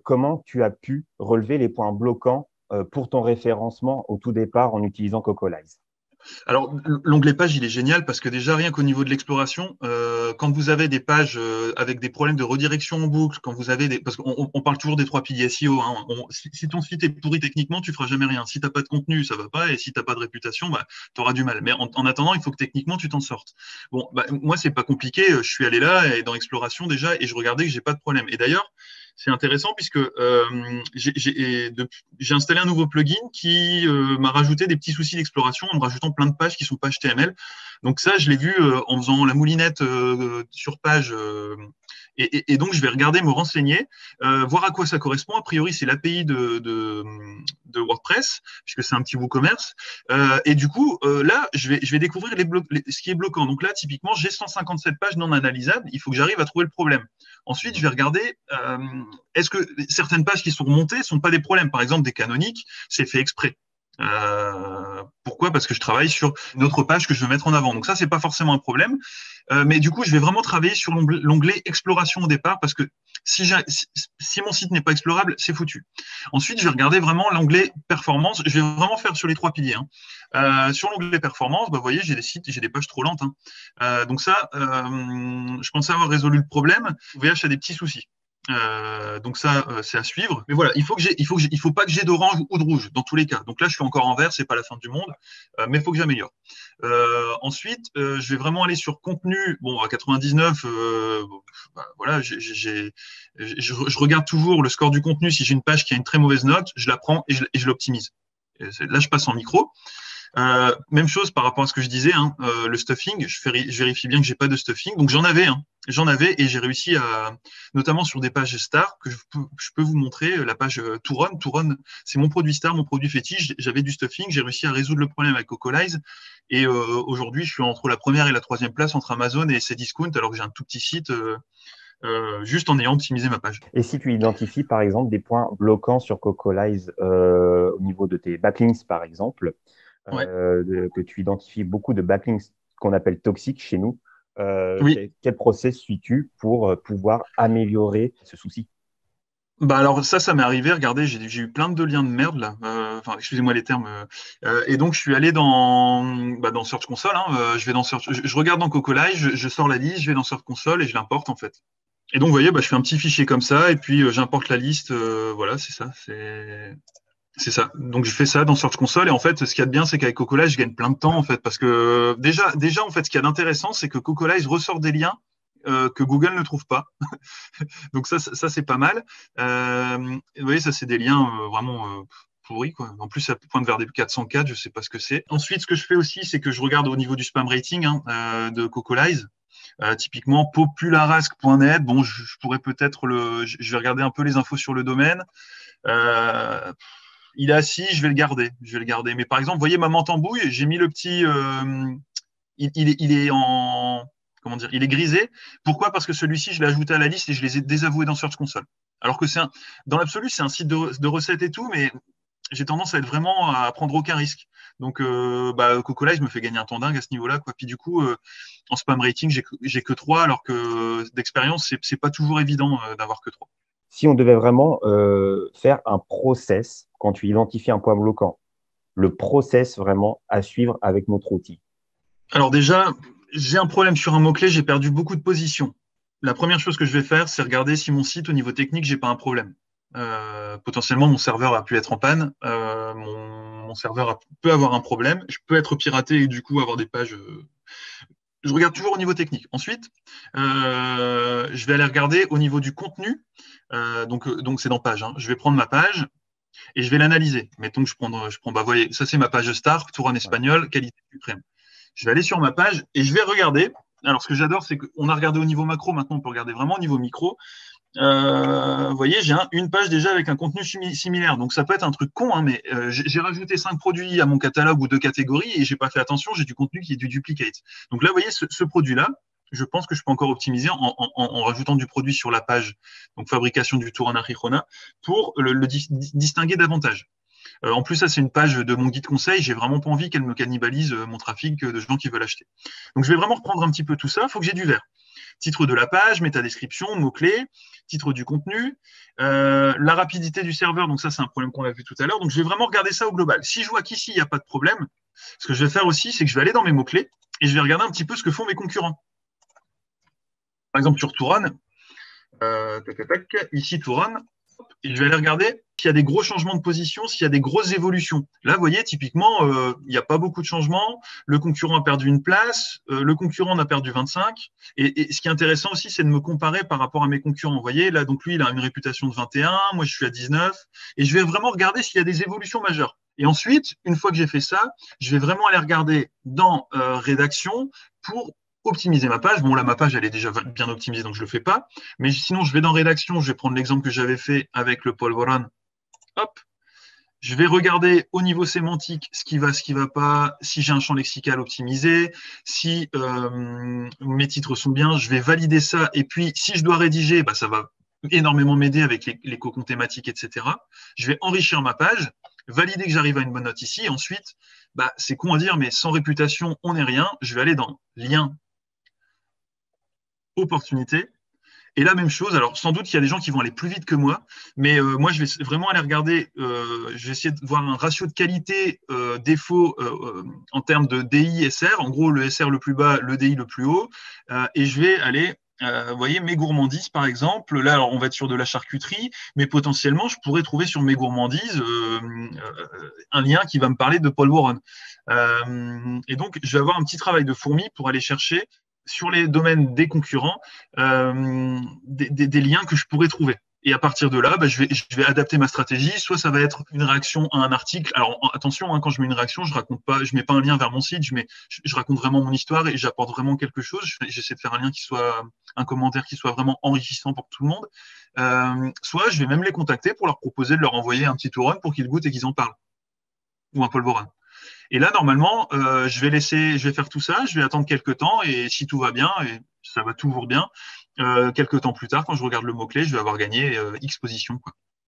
comment tu as pu relever les points bloquants pour ton référencement au tout départ en utilisant Cocolize? Alors, l'onglet page, il est génial parce que déjà, rien qu'au niveau de l'exploration, quand vous avez des pages avec des problèmes de redirection en boucle, quand vous avez des, parce qu'on parle toujours des trois piliers SEO, hein, si ton site est pourri techniquement, tu feras jamais rien. Si t'as pas de contenu, ça va pas, et si t'as pas de réputation, bah, tu auras du mal. Mais en attendant, il faut que techniquement, tu t'en sortes. Bon, bah, moi, c'est pas compliqué. Je suis allé là et dans exploration déjà, et je regardais que j'ai pas de problème. Et d'ailleurs, c'est intéressant puisque j'ai installé un nouveau plugin qui m'a rajouté des petits soucis d'exploration en me rajoutant plein de pages qui sont pas HTML. Donc ça, je l'ai vu en faisant la moulinette sur page. Et donc, je vais regarder, me renseigner, voir à quoi ça correspond. A priori, c'est l'API de WordPress, puisque c'est un petit WooCommerce. Et du coup, là, je vais découvrir ce qui est bloquant. Donc là, typiquement, j'ai 157 pages non analysables. Il faut que j'arrive à trouver le problème. Ensuite, je vais regarder, est-ce que certaines pages qui sont remontées ne sont pas des problèmes. Par exemple, des canoniques, c'est fait exprès. Pourquoi? Parce que je travaille sur une autre page que je veux mettre en avant. Donc ça, c'est pas forcément un problème. Mais du coup, je vais vraiment travailler sur l'onglet exploration au départ parce que si mon site n'est pas explorable, c'est foutu. Ensuite, je vais regarder vraiment l'onglet performance. Je vais vraiment faire sur les trois piliers. Sur l'onglet performance, bah, vous voyez, j'ai des sites, j'ai des pages trop lentes. Donc ça, je pensais avoir résolu le problème. VH a des petits soucis. Donc ça, c'est à suivre. Mais voilà, il faut pas que j'ai d'orange ou de rouge dans tous les cas. Donc là, je suis encore en vert, c'est pas la fin du monde, mais il faut que j'améliore. Ensuite, je vais vraiment aller sur contenu. Bon, à 99, bah, voilà, je regarde toujours le score du contenu. Si j'ai une page qui a une très mauvaise note, je la prends et je l'optimise. Là, je passe en micro. Même chose par rapport à ce que je disais, hein, le stuffing, je vérifie bien que j'ai pas de stuffing. Donc j'en avais et j'ai réussi à, notamment sur des pages stars, que je peux vous montrer la page Touron. Touron, c'est mon produit star, mon produit fétiche. J'avais du stuffing, j'ai réussi à résoudre le problème avec Cocolize. Et aujourd'hui, je suis entre la première et la troisième place entre Amazon et Cdiscount, alors que j'ai un tout petit site. Juste en ayant optimisé ma page. Et si tu identifies par exemple des points bloquants sur Cocolize au niveau de tes backlinks par exemple, Ouais. que tu identifies beaucoup de backlinks qu'on appelle toxiques chez nous, Oui. quel process suis-tu pour pouvoir améliorer ce souci? Bah alors ça m'est arrivé. Regardez, j'ai eu plein de liens de merde là. Enfin, excusez-moi les termes. Et donc je suis allé dans Search Console. Hein, je vais dans Search, je regarde dans Cocolize, je sors la liste, je vais dans Search Console et je l'importe en fait. Et donc vous voyez, bah, je fais un petit fichier comme ça et puis j'importe la liste. Voilà, c'est ça. C'est ça. Donc je fais ça dans Search Console et en fait, ce qu'il y a de bien, c'est qu'avec Cocolize, je gagne plein de temps en fait parce que déjà en fait, ce qu'il y a d'intéressant, c'est que Cocolize ressort des liens que Google ne trouve pas. Donc ça c'est pas mal. Vous voyez, ça c'est des liens vraiment pourris quoi. En plus, ça pointe vers des 404, je sais pas ce que c'est. Ensuite, ce que je fais aussi, c'est que je regarde au niveau du spam rating de Cocolize. Typiquement popularask.net. Bon, je pourrais peut-être je vais regarder un peu les infos sur le domaine. Euh, il est assis, je vais le garder. Je vais le garder. Mais par exemple, vous voyez ma mentambouille, j'ai mis le petit. Il est en. Comment dire? Il est grisé. Pourquoi? Parce que celui-ci, je l'ai ajouté à la liste et je les ai désavoués dans Search Console. Alors que dans l'absolu, c'est un site de recettes et tout, mais j'ai tendance à être vraiment à prendre aucun risque. Donc, bah, Cocolize me fait gagner un temps dingue à ce niveau-là, quoi. Puis du coup, en spam rating, j'ai que 3, alors que d'expérience, c'est pas toujours évident d'avoir que 3. Si on devait vraiment faire un process quand tu identifies un point bloquant, le process vraiment à suivre avec notre outil. Alors déjà, j'ai un problème sur un mot-clé, j'ai perdu beaucoup de positions. La première chose que je vais faire, c'est regarder si mon site, au niveau technique, j'ai pas un problème. Potentiellement, mon serveur a pu être en panne, mon serveur peut avoir un problème, je peux être piraté et du coup avoir des pages. Je regarde toujours au niveau technique. Ensuite, je vais aller regarder au niveau du contenu. Donc c'est dans page. Hein. Je vais prendre ma page et je vais l'analyser. Mettons que bah, voyez, ça c'est ma page star, tour en Ouais. espagnol, qualité suprême. Je vais aller sur ma page et je vais regarder. Alors, ce que j'adore, c'est qu'on a regardé au niveau macro, maintenant on peut regarder vraiment au niveau micro. Vous voyez, j'ai une page déjà avec un contenu similaire. Donc, ça peut être un truc con, hein, mais j'ai rajouté 5 produits à mon catalogue ou 2 catégories et j'ai pas fait attention, j'ai du contenu qui est du duplicate. Donc là, vous voyez, ce produit-là, je pense que je peux encore optimiser en rajoutant du produit sur la page, donc fabrication du tour en Arjona, pour le distinguer davantage. En plus, ça, c'est une page de mon guide conseil. J'ai vraiment pas envie qu'elle me cannibalise mon trafic de gens qui veulent acheter. Donc, je vais vraiment reprendre un petit peu tout ça. Il faut que j'ai du vert. titre de la page, métadescription, mots-clés, titre du contenu, la rapidité du serveur, donc ça c'est un problème qu'on a vu tout à l'heure. Donc je vais vraiment regarder ça au global. Si je vois qu'ici il n'y a pas de problème, ce que je vais faire aussi, c'est que je vais aller dans mes mots-clés et je vais regarder un petit peu ce que font mes concurrents. Par exemple sur Touron, ici Touron, et je vais aller regarder s'il y a des gros changements de position, s'il y a des grosses évolutions. Là, vous voyez, typiquement, il n'y a pas beaucoup de changements. Le concurrent a perdu une place, le concurrent en a perdu 25. Et ce qui est intéressant aussi, c'est de me comparer par rapport à mes concurrents. Vous voyez, là, donc lui, il a une réputation de 21, moi, je suis à 19. Et je vais vraiment regarder s'il y a des évolutions majeures. Et ensuite, une fois que j'ai fait ça, je vais vraiment aller regarder dans rédaction pour optimiser ma page. Bon, là, ma page, elle est déjà bien optimisée, donc je ne le fais pas. Mais sinon, je vais dans rédaction, je vais prendre l'exemple que j'avais fait avec le polvoron. Hop, je vais regarder au niveau sémantique ce qui va pas, si j'ai un champ lexical optimisé, si mes titres sont bien, je vais valider ça. Et puis, si je dois rédiger, bah, ça va énormément m'aider avec les cocons thématiques, etc. Je vais enrichir ma page, valider que j'arrive à une bonne note ici. Et ensuite, bah, c'est con à dire, mais sans réputation, on n'est rien. Je vais aller dans lien, opportunité. Et la même chose, alors sans doute qu'il y a des gens qui vont aller plus vite que moi, mais moi je vais vraiment aller regarder, je vais essayer de voir un ratio de qualité défaut en termes de DI SR, en gros le SR le plus bas, le DI le plus haut, et je vais aller, vous voyez, mes gourmandises par exemple, là alors on va être sur de la charcuterie, mais potentiellement je pourrais trouver sur mes gourmandises un lien qui va me parler de Paul Warren. Et donc je vais avoir un petit travail de fourmi pour aller chercher sur les domaines des concurrents, des liens que je pourrais trouver. Et à partir de là, bah, je vais adapter ma stratégie. Soit ça va être une réaction à un article. Alors attention, hein, quand je mets une réaction, je mets pas un lien vers mon site, je raconte vraiment mon histoire et j'apporte vraiment quelque chose. J'essaie de faire un lien un commentaire qui soit vraiment enrichissant pour tout le monde. Soit je vais même les contacter pour leur proposer de leur envoyer un petit Touron pour qu'ils goûtent et qu'ils en parlent. Ou un Paul Boran. Et là, normalement, je vais faire tout ça, je vais attendre quelques temps, et si tout va bien, et ça va toujours bien, quelques temps plus tard, quand je regarde le mot-clé, je vais avoir gagné X position, quoi.